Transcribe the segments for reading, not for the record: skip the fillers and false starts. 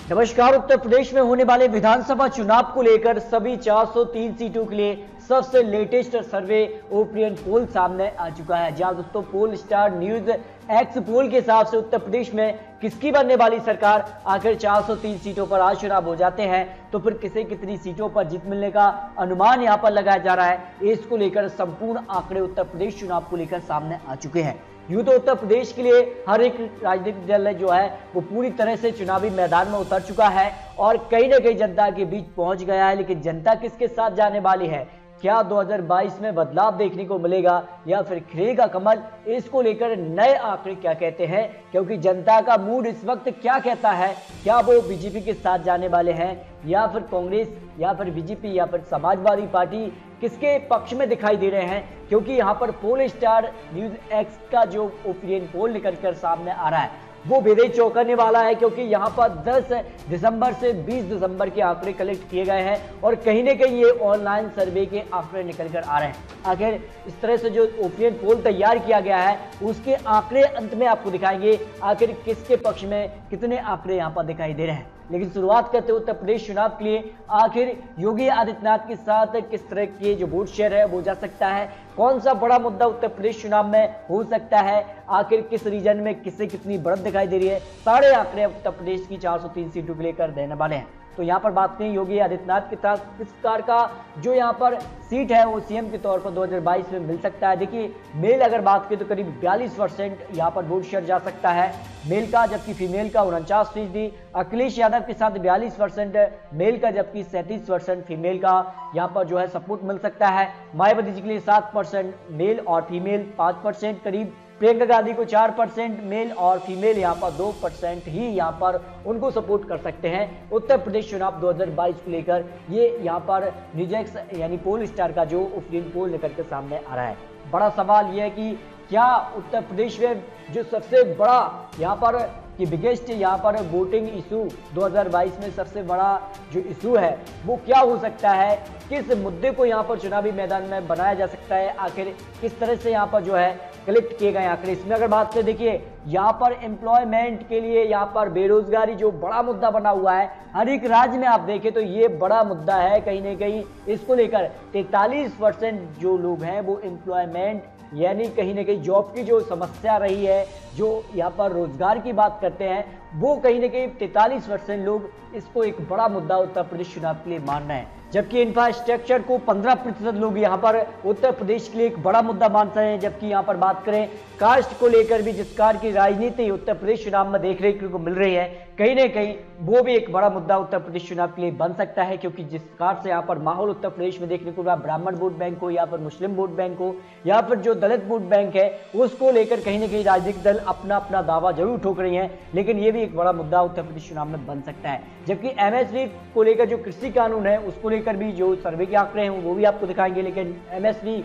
नमस्कार। उत्तर प्रदेश में होने वाले विधानसभा चुनाव को लेकर सभी 403 सीटों के लिए सबसे लेटेस्ट सर्वे ओपिनियन पोल सामने आ चुका है। जहां दोस्तों पोल स्टार न्यूज एक्स पोल के हिसाब से उत्तर प्रदेश में किसकी बनने वाली सरकार, आखिर 403 सीटों पर आज चुनाव हो जाते हैं तो फिर किसे कितनी सीटों पर जीत मिलने का अनुमान यहां पर लगाया जा रहा है। इसको लेकर संपूर्ण आंकड़े उत्तर प्रदेश चुनाव को लेकर सामने आ चुके हैं। यूं तो उत्तर प्रदेश के लिए हर एक राजनीतिक दल जो है वो पूरी तरह से चुनावी मैदान में उतर चुका है और कहीं ना कहीं जनता के बीच पहुंच गया है। लेकिन जनता किसके साथ जाने वाली है, क्या 2022 में बदलाव देखने को मिलेगा या फिर खिलेगा कमल, इसको लेकर नए आंकड़े क्या कहते हैं, क्योंकि जनता का मूड इस वक्त क्या कहता है। क्या वो बीजेपी के साथ जाने वाले हैं या फिर कांग्रेस या फिर बीजेपी या फिर समाजवादी पार्टी, किसके पक्ष में दिखाई दे रहे हैं। क्योंकि यहाँ पर पोल स्टार न्यूज एक्स का जो ओपिनियन पोल निकल कर सामने आ रहा है वो बेहद चौंकाने वाला है, क्योंकि यहाँ पर 10 दिसंबर से 20 दिसंबर के आंकड़े कलेक्ट किए गए हैं और कहीं ना कहीं ये ऑनलाइन सर्वे के आंकड़े निकल कर आ रहे हैं। आखिर इस तरह से जो ओपिनियन पोल तैयार किया गया है उसके आंकड़े अंत में आपको दिखाएंगे आखिर किसके पक्ष में कितने आंकड़े यहाँ पर दिखाई दे रहे हैं। लेकिन शुरुआत करते उत्तर प्रदेश चुनाव के लिए आखिर योगी आदित्यनाथ के साथ किस तरह के जो वोट शेयर है वो जा सकता है, कौन सा बड़ा मुद्दा उत्तर प्रदेश चुनाव में हो सकता है, आखिर किस रीजन में किससे कितनी बढ़त दिखाई दे रही है, सारे आंकड़े उत्तर प्रदेश की 403 सीटों को लेकर देने वाले हैं। तो यहाँ पर बात करें योगी आदित्यनाथ के साथ किस प्रकार का जो यहाँ पर सीट है वो सीएम के तौर पर 2022 में मिल सकता है। देखिए मेल अगर बात करें तो करीब 42% यहाँ पर वोट शेयर जा सकता है मेल का, जबकि फीमेल का 49%। अखिलेश यादव के साथ 42% मेल का, जबकि 37% फीमेल का यहाँ पर जो है सपोर्ट मिल सकता है। मायावती जी के लिए 7% मेल और फीमेल 5% करीब। प्रियंका गांधी को 4% मेल और फीमेल यहाँ पर 2% ही यहाँ पर उनको सपोर्ट कर सकते हैं। उत्तर प्रदेश चुनाव 2022 को लेकर ये यहाँ पर न्यूजेक्स यानी पोल स्टार का जो ओपिनियन पोल निकल के सामने आ रहा है। बड़ा सवाल यह है कि क्या उत्तर प्रदेश में जो सबसे बड़ा यहाँ पर कि बिगेस्ट यहाँ पर वोटिंग इशू 2022 में सबसे बड़ा जो इशू है वो क्या हो सकता है, किस मुद्दे को यहाँ पर चुनावी मैदान में बनाया जा सकता है, आखिर किस तरह से यहाँ पर जो है कलेक्ट किए गए आंकड़े। इसमें अगर बात करें देखिए यहाँ पर एम्प्लॉयमेंट के लिए यहाँ पर बेरोजगारी जो बड़ा मुद्दा बना हुआ है हर एक राज्य में आप देखें तो ये बड़ा मुद्दा है। कहीं ना कहीं इसको लेकर 43% जो लोग हैं वो एम्प्लॉयमेंट यानी कहीं ना कहीं जॉब की जो समस्या रही है, जो यहाँ पर रोजगार की बात करते हैं वो कहीं ना कहीं 43% लोग इसको एक बड़ा मुद्दा उत्तर प्रदेश चुनाव के लिए मान रहे हैं। जबकि इंफ्रास्ट्रक्चर को 15% लोग यहाँ पर उत्तर प्रदेश के लिए एक बड़ा मुद्दा मान रहे हैं। जबकि यहाँ पर बात करें कास्ट को लेकर भी जिस प्रकार की राजनीति उत्तर प्रदेश चुनाव में देखने को मिल रही है कहीं ना कहीं वो भी एक बड़ा मुद्दा उत्तर प्रदेश चुनाव के लिए बन सकता है। क्योंकि जिस प्रकार से यहाँ पर माहौल उत्तर प्रदेश में देखने को मिला, ब्राह्मण वोट बैंक हो या फिर मुस्लिम वोट बैंक हो या फिर जो दलित वोट बैंक है उसको लेकर कहीं ना कहीं राजनीतिक दल अपना अपना दावा जरूर ठोक रही है, लेकिन ये भी एक बड़ा मुद्दा उत्तर प्रदेश चुनाव में बन सकता है। जबकि एमएसपी को लेकर जो कृषि कानून है उसको लेकर भी जो सर्वे के आंकड़े हैं वो भी आपको दिखाएंगे, लेकिन एमएसपी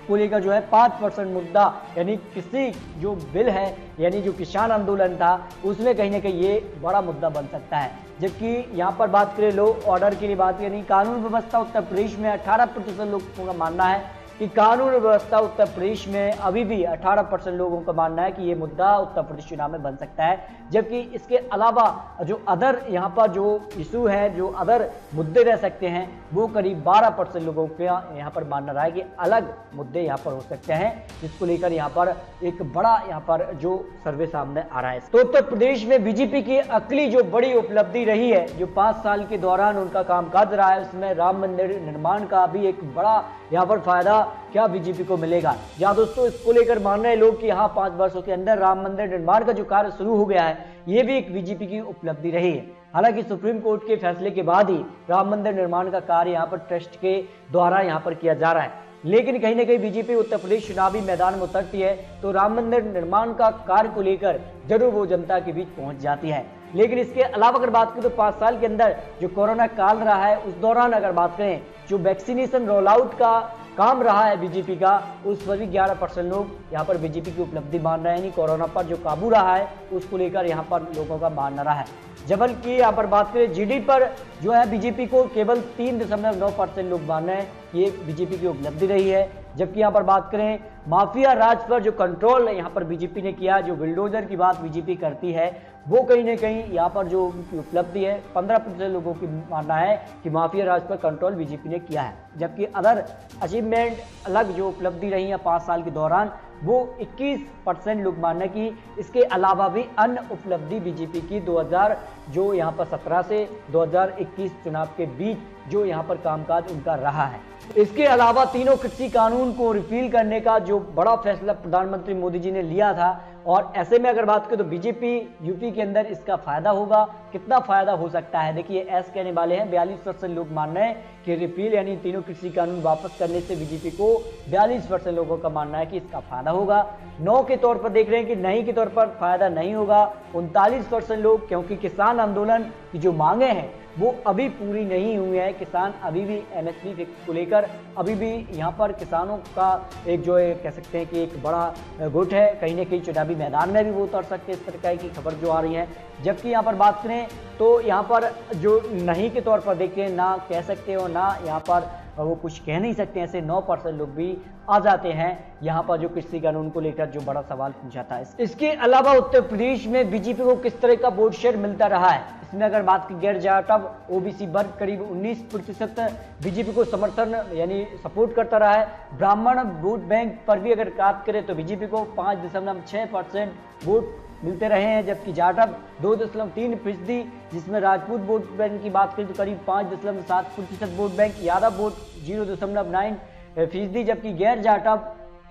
को लेकर जो है 5% मुद्दा यानी कृषि जो बिल है यानी जो किसान आंदोलन था उसमें कहीं ना कहीं ये बड़ा मुद्दा बन सकता है। जबकि यहाँ पर बात करें लॉ ऑर्डर की बात यानी कानून व्यवस्था उत्तर प्रदेश में 18% लोगों का मानना है कि कानून व्यवस्था उत्तर प्रदेश में अभी भी 18% लोगों का मानना है कि ये मुद्दा उत्तर प्रदेश चुनाव में बन सकता है। जबकि इसके अलावा जो अदर यहाँ पर जो इशू है, जो अदर मुद्दे रह सकते हैं वो करीब 12% लोगों का यहाँ पर मानना रहा है कि अलग मुद्दे यहाँ पर हो सकते हैं, जिसको लेकर यहाँ पर एक बड़ा यहाँ पर जो सर्वे सामने आ रहा है। तो उत्तर प्रदेश में बीजेपी की अगली जो बड़ी उपलब्धि रही है, जो 5 साल के दौरान उनका कामकाज रहा है, उसमें राम मंदिर निर्माण का भी एक बड़ा यहाँ पर फायदा क्या बीजेपी को मिलेगा। जहां दोस्तों इसको लेकर मान रहे लोग कि यहाँ 5 वर्षों के अंदर राम मंदिर निर्माण का जो कार्य शुरू हो गया है ये भी एक बीजेपी की उपलब्धि रही है। हालांकि सुप्रीम कोर्ट के फैसले के बाद ही राम मंदिर निर्माण का कार्य यहाँ पर ट्रस्ट के द्वारा यहाँ पर किया जा रहा है, लेकिन कहीं ना कहीं बीजेपी उत्तर प्रदेश चुनावी मैदान में उतरती है तो राम मंदिर निर्माण का कार्य को लेकर जरूर वो जनता के बीच पहुंच जाती है। लेकिन इसके अलावा अगर बात करें तो 5 साल के अंदर जो कोरोना काल रहा है उस दौरान अगर बात करें जो वैक्सीनेशन रोल आउट का काम रहा है बीजेपी का, उस पर भी 11% लोग यहाँ पर बीजेपी की उपलब्धि मान रहे हैं। यानी कोरोना पर जो काबू रहा है उसको लेकर यहाँ पर लोगों का मानना रहा है। जबकि यहाँ पर बात करें जीडी पर जो है बीजेपी को केवल 3.9% लोग मान रहे हैं ये बीजेपी की उपलब्धि रही है। जबकि यहाँ पर बात करें माफिया राज पर जो कंट्रोल यहाँ पर बीजेपी ने किया, जो बुलडोजर की बात बीजेपी करती है, वो कहीं ना कहीं यहाँ पर जो उनकी उपलब्धि है 15% लोगों की मानना है कि माफिया राज पर कंट्रोल बीजेपी ने किया है। जबकि अदर अचीवमेंट अलग जो उपलब्धि रही है 5 साल के दौरान, वो 21% लोग मानना कि इसके अलावा भी अन्य उपलब्धि बीजेपी की 2000 जो यहाँ पर 17 से 2021 चुनाव के बीच जो यहाँ पर कामकाज उनका रहा है। इसके अलावा तीनों कृषि कानून को रिपील करने का जो बड़ा फैसला प्रधानमंत्री मोदी जी ने लिया था, और ऐसे में अगर बात करें तो बीजेपी यूपी के अंदर इसका फायदा होगा, कितना फायदा हो सकता है। देखिए एस कहने वाले हैं 42% लोग मान रहे हैं कि रिपील यानी तीनों कृषि कानून वापस करने से बीजेपी को 42% लोगों का मानना है कि इसका फायदा होगा। नो के तौर पर देख रहे हैं कि नहीं के तौर पर फायदा नहीं होगा 39% लोग, क्योंकि किसान आंदोलन की जो मांगे हैं वो अभी पूरी नहीं हुई है। किसान अभी भी एमएसपी फिक्स को लेकर अभी भी यहाँ पर किसानों का एक जो है कह सकते हैं कि एक बड़ा गुट है, कहीं ना कहीं चुनावी मैदान में भी वो उतर सकते हैं, इस प्रकार की खबर जो आ रही है। जबकि यहाँ पर बात करें तो यहाँ पर जो नहीं के तौर पर देखते हैं, ना कह सकते हो ना यहाँ पर वो कुछ कह नहीं सकते, ऐसे 9% लोग भी आ जाते हैं यहाँ पर जो कृषि कानून को लेकर जो बड़ा सवाल पूछा था। इसके अलावा उत्तर प्रदेश में बीजेपी को किस तरह का वोट शेयर मिलता रहा है, इसमें अगर बात की गैर जाटव ओबीसी वर्ग करीब 19% बीजेपी को समर्थन यानी सपोर्ट करता रहा है। ब्राह्मण वोट बैंक पर भी अगर बात करें तो बीजेपी को 5.6% वोट मिलते रहे हैं, जबकि जाटव 2.3%, जिसमें राजपूत वोट बैंक की बात करें तो करीब 5.7% वोट बैंक, यादव वोट 0.9%, जबकि गैर जाटव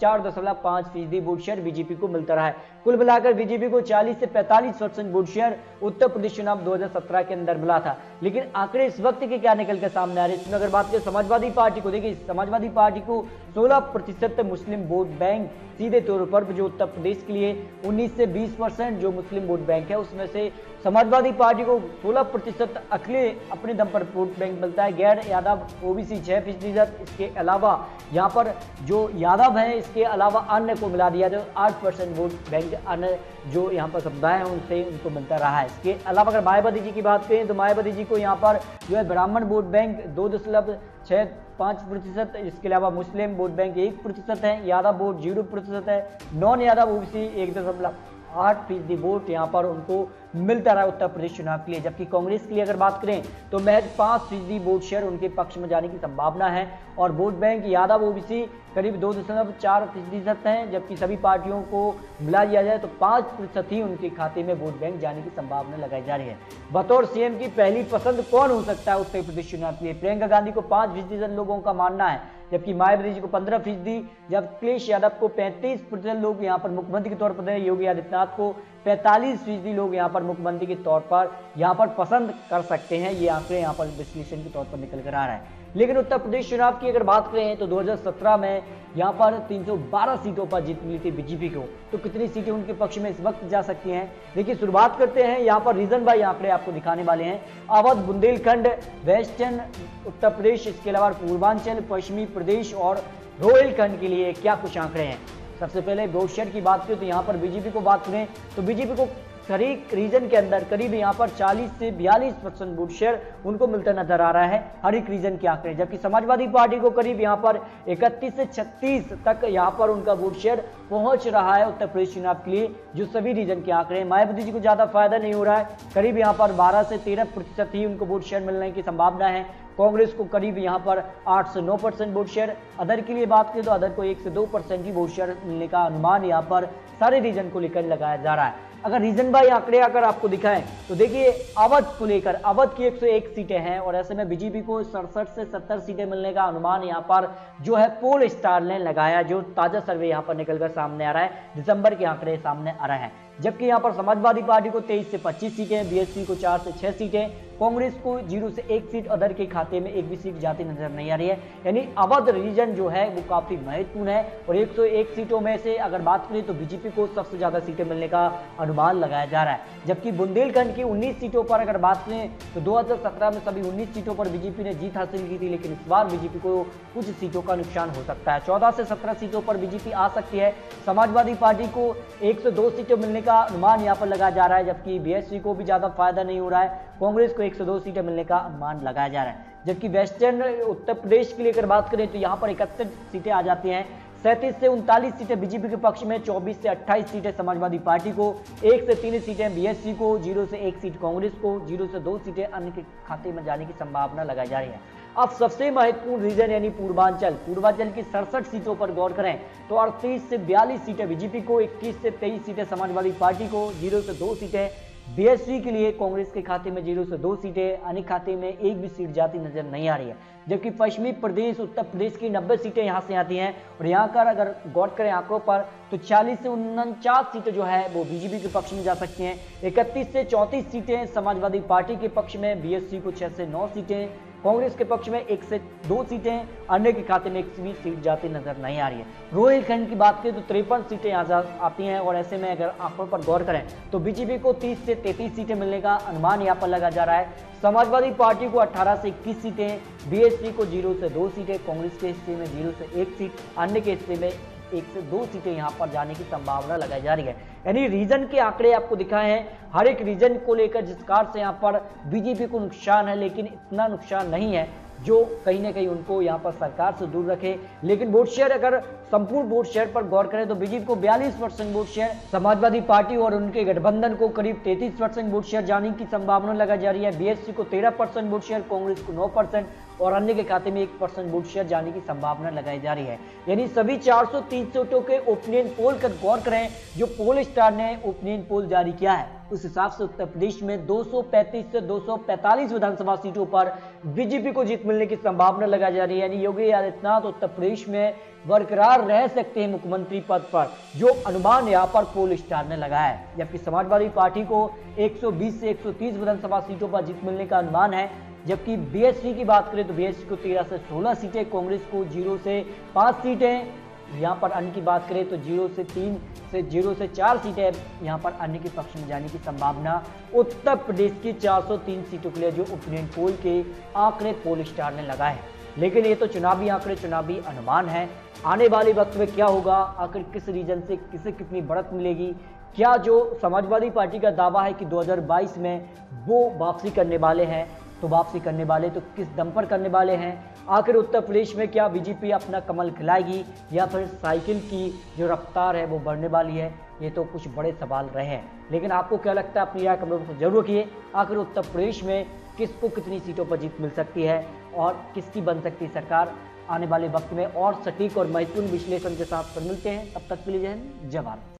4.5% वोट शेयर बीजेपी को मिलता रहा है। कुल मिलाकर बीजेपी को 40 से 45% वोट शेयर उत्तर प्रदेश चुनाव 2017 के अंदर मिला था। लेकिन आंकड़े इस वक्त के क्या निकल कर सामने आ रहे हैं, इसमें अगर बात करें समाजवादी पार्टी को, देखिए समाजवादी पार्टी को 16% मुस्लिम वोट बैंक सीधे तौर पर जो उत्तर प्रदेश के लिए 19 से 20% जो मुस्लिम वोट बैंक है उसमें से समाजवादी पार्टी को 16% अकेले अपने दम पर वोट बैंक मिलता है। गैर यादव ओबीसी 6%, इसके अलावा यहाँ पर जो यादव है इसके अलावा अन्य को मिला दिया तो 8% वोट बैंक अन्य जो यहाँ पर समुदाय है उनसे उनको मिलता रहा है। इसके अलावा अगर मायावती जी की बात करें तो मायावती जी को यहाँ पर जो है ब्राह्मण वोट बैंक 2.65%, इसके अलावा मुस्लिम वोट बैंक 1% है, यादव वोट 0% है, नॉन यादव ओबीसी 1.8% वोट यहाँ पर उनको मिलता रहा उत्तर प्रदेश चुनाव के लिए। जबकि कांग्रेस के लिए अगर बात करें तो महज 5% वोट शेयर उनके पक्ष में जाने की संभावना है, और वोट बैंक यादव ओबीसी करीब 2.4% है, जबकि सभी पार्टियों को मिला दिया जाए तो 5% ही उनके खाते में वोट बैंक जाने की संभावना लगाई जा रही है। बतौर सीएम की पहली पसंद कौन हो सकता है उत्तर प्रदेश चुनाव के लिए, प्रियंका गांधी को 5% लोगों का मानना है, जबकि मायावती जी को 15%, जब अखिलेश यादव को 35% लोग यहाँ पर मुख्यमंत्री के तौर पर, योगी आदित्यनाथ को 45% लोग यहाँ पर मुख्यमंत्री के तौर पर यहाँ पर पसंद कर सकते हैं। ये आंकड़े यहाँ पर विश्लेषण के तौर पर निकल कर आ रहा है। लेकिन उत्तर प्रदेश चुनाव की अगर बात करें तो 2017 में यहाँ पर 312 सीटों पर जीत मिली थी बीजेपी को, तो कितनी सीटें उनके पक्ष में इस वक्त जा सकती हैं। देखिए शुरुआत करते हैं यहाँ पर रीजन बाय आंकड़े आपको दिखाने वाले हैं। अवध, बुंदेलखंड, वेस्टर्न उत्तर प्रदेश, इसके अलावा पूर्वांचल, पश्चिमी प्रदेश और रोहिलखंड के लिए क्या कुछ आंकड़े हैं। सबसे पहले वोट शेयर की बात करें तो यहाँ पर बीजेपी को बात करें तो बीजेपी को हर एक रीजन के अंदर करीब यहाँ पर 40 से 42% वोट शेयर उनको मिलता नजर आ रहा है हर एक रीजन के आंकड़े, जबकि समाजवादी पार्टी को करीब यहाँ पर 31 से 36 तक यहाँ पर उनका वोट शेयर पहुंच रहा है उत्तर प्रदेश चुनाव के लिए, जो सभी रीजन के आंकड़े हैं। मायावती जी को ज्यादा फायदा नहीं हो रहा है, करीब यहाँ पर 12 से 13% ही उनको वोट शेयर मिलने की संभावना है। कांग्रेस को करीब यहाँ पर 8 से 9% वोट शेयर, अदर के लिए बात करें तो अदर को 1 से 2% ही वोट शेयर मिलने का अनुमान यहाँ पर सारे रीजन को लेकर लगाया जा रहा है। अगर रीजन बाय आंकड़े अगर आपको दिखाएं तो देखिए अवध को लेकर, अवध की 101 सीटें हैं और ऐसे में बीजेपी को 67 से 70 सीटें मिलने का अनुमान यहाँ पर जो है पोल स्टार ने लगाया, जो ताजा सर्वे यहाँ पर निकलकर सामने आ रहा है, दिसंबर के आंकड़े सामने आ रहे हैं। जबकि यहाँ पर समाजवादी पार्टी को 23 से 25 सीटें, बीएसपी को 4 से 6 सीटें, कांग्रेस को 0 से 1 सीट, अदर के खाते में एक भी सीट जाती नजर नहीं आ रही है। यानी अवध रीजन जो है वो काफी महत्वपूर्ण है और 101 सीटों में से अगर बात करें तो बीजेपी को सबसे ज्यादा सीटें मिलने का अनुमान लगाया जा रहा है। जबकि बुंदेलखंड की 19 सीटों पर अगर बात करें तो 2017 में सभी 19 सीटों पर बीजेपी ने जीत हासिल की थी, लेकिन इस बार बीजेपी को कुछ सीटों का नुकसान हो सकता है। 14 से 17 सीटों पर बीजेपी आ सकती है। समाजवादी पार्टी को 1 से 2 सीटें मिलने का अनुमान यहाँ पर लगाया जा रहा है, जबकि बीएसपी को भी ज्यादा फायदा नहीं हो रहा है। कांग्रेस को 1 से 2 सीटें मिलने का अनुमान लगाया जा रहा है। जबकि वेस्टर्न उत्तर प्रदेश के लिए अगर बात करें तो यहाँ पर 31 सीटें आ जाती हैं। 37 से 39 सीटें बीजेपी के पक्ष में, 24 से 28 सीटें समाजवादी पार्टी को, 1 से 3 सीटें बीएसपी को, 0 से 1 सीट कांग्रेस को, 0 से 2 सीटें अन्य के खाते में जाने की संभावना लगाई जा रही है। अब सबसे महत्वपूर्ण रीजन यानी पूर्वांचल की 67 सीटों पर गौर करें तो 38 से 42 सीटें बीजेपी को, 21 से 23 सीटें समाजवादी पार्टी को, 0 से 2 सीटें बीएसपी के लिए, कांग्रेस के खाते में 0 से 2 सीटें, अन्य खाते में एक भी सीट जाती नजर नहीं आ रही है। जबकि पश्चिमी प्रदेश उत्तर प्रदेश की 90 सीटें यहां से आती हैं और यहां का अगर गौर करें आंकड़ों पर तो 40 से 49 सीटें जो है वो बीजेपी के पक्ष में जा सकती हैं। 31 से 34 सीटें समाजवादी पार्टी के पक्ष में, बीएसपी को 6 से 9 सीटें, कांग्रेस के पक्ष में 1 से 2 सीटें, अन्य के खाते में एक भी सीट जाती नजर नहीं आ रही है। रोहिलखंड की बात करें तो 53 सीटें यहाँ आती हैं और ऐसे में अगर आंकड़ों पर गौर करें तो बीजेपी को 30 से 33 सीटें मिलने का अनुमान यहाँ पर लगा जा रहा है। समाजवादी पार्टी को 18 से 21 सीटें, बीएसपी को 0 से 2 सीटें, कांग्रेस के हिस्से में 0 से 1 सीट, अन्य के हिस्से में 1 से 2 सीटें यहां पर जाने की संभावना लगाई जा रही है। यानी रीजन के आंकड़े आपको दिखाए हैं, हर एक रीजन को लेकर जिस कार से यहां पर बीजेपी को नुकसान है, लेकिन इतना नुकसान नहीं है जो कहीं ना कहीं उनको यहां पर सरकार से दूर रखे। लेकिन वोट शेयर अगर संपूर्ण वोट शेयर पर गौर करें तो बीजेपी को 42% वोट शेयर, समाजवादी पार्टी और उनके गठबंधन को करीब 33% वोट शेयर जाने की संभावना लगाई जा रही है। बीएसपी को 13% वोट शेयर, कांग्रेस को 9% और अन्य के खाते में 1% वोट शेयर जाने की संभावना लगाई जा रही है। यानी सभी 403 सीटों के ओपिनियन पोल का गौर करें जो पोल स्टार ने ओपिनियन पोल जारी किया है, उस हिसाब से उत्तर प्रदेश में 235 से 245 विधानसभा सीटों पर बीजेपी को जीत मिलने की संभावना लगाई जा रही है। यानी योगी आदित्यनाथ उत्तर प्रदेश में बरकरार रह सकते हैं मुख्यमंत्री पद पर, जो अनुमान यहाँ पर पोल स्टार ने लगाया है। जबकि समाजवादी पार्टी को 120 से 130 विधानसभा सीटों पर जीत मिलने का अनुमान है। जबकि बीएसपी की बात करें तो बीएसपी को 13 से 16 सीटें, कांग्रेस को 0 से 5 सीटें, यहाँ पर अन्य की बात करें तो 0 से 4 सीटें यहाँ पर अन्य के पक्ष में जाने की संभावना उत्तर प्रदेश की 403 सीटों के लिए जो ओपिनियन पोल के आंकड़े पोल स्टार ने लगाए हैं। लेकिन ये तो चुनावी आंकड़े, चुनावी अनुमान है। आने वाले वक्त में क्या होगा, आखिर किस रीजन से किसे कितनी बढ़त मिलेगी, क्या जो समाजवादी पार्टी का दावा है कि 2022 में वो वापसी करने वाले हैं, तो वापसी करने वाले तो किस दम पर करने वाले हैं। आखिर उत्तर प्रदेश में क्या बीजेपी अपना कमल खिलाएगी या फिर साइकिल की जो रफ्तार है वो बढ़ने वाली है, ये तो कुछ बड़े सवाल रहे हैं। लेकिन आपको क्या लगता है, अपनी राय कमेंट में जरूर रखिए। आखिर उत्तर प्रदेश में किसको कितनी सीटों पर जीत मिल सकती है और किसकी बन सकती है सरकार। आने वाले वक्त में और सटीक और महत्वपूर्ण विश्लेषण के साथ मिलते हैं, तब तक के लिए जय हिंद, जय भारत।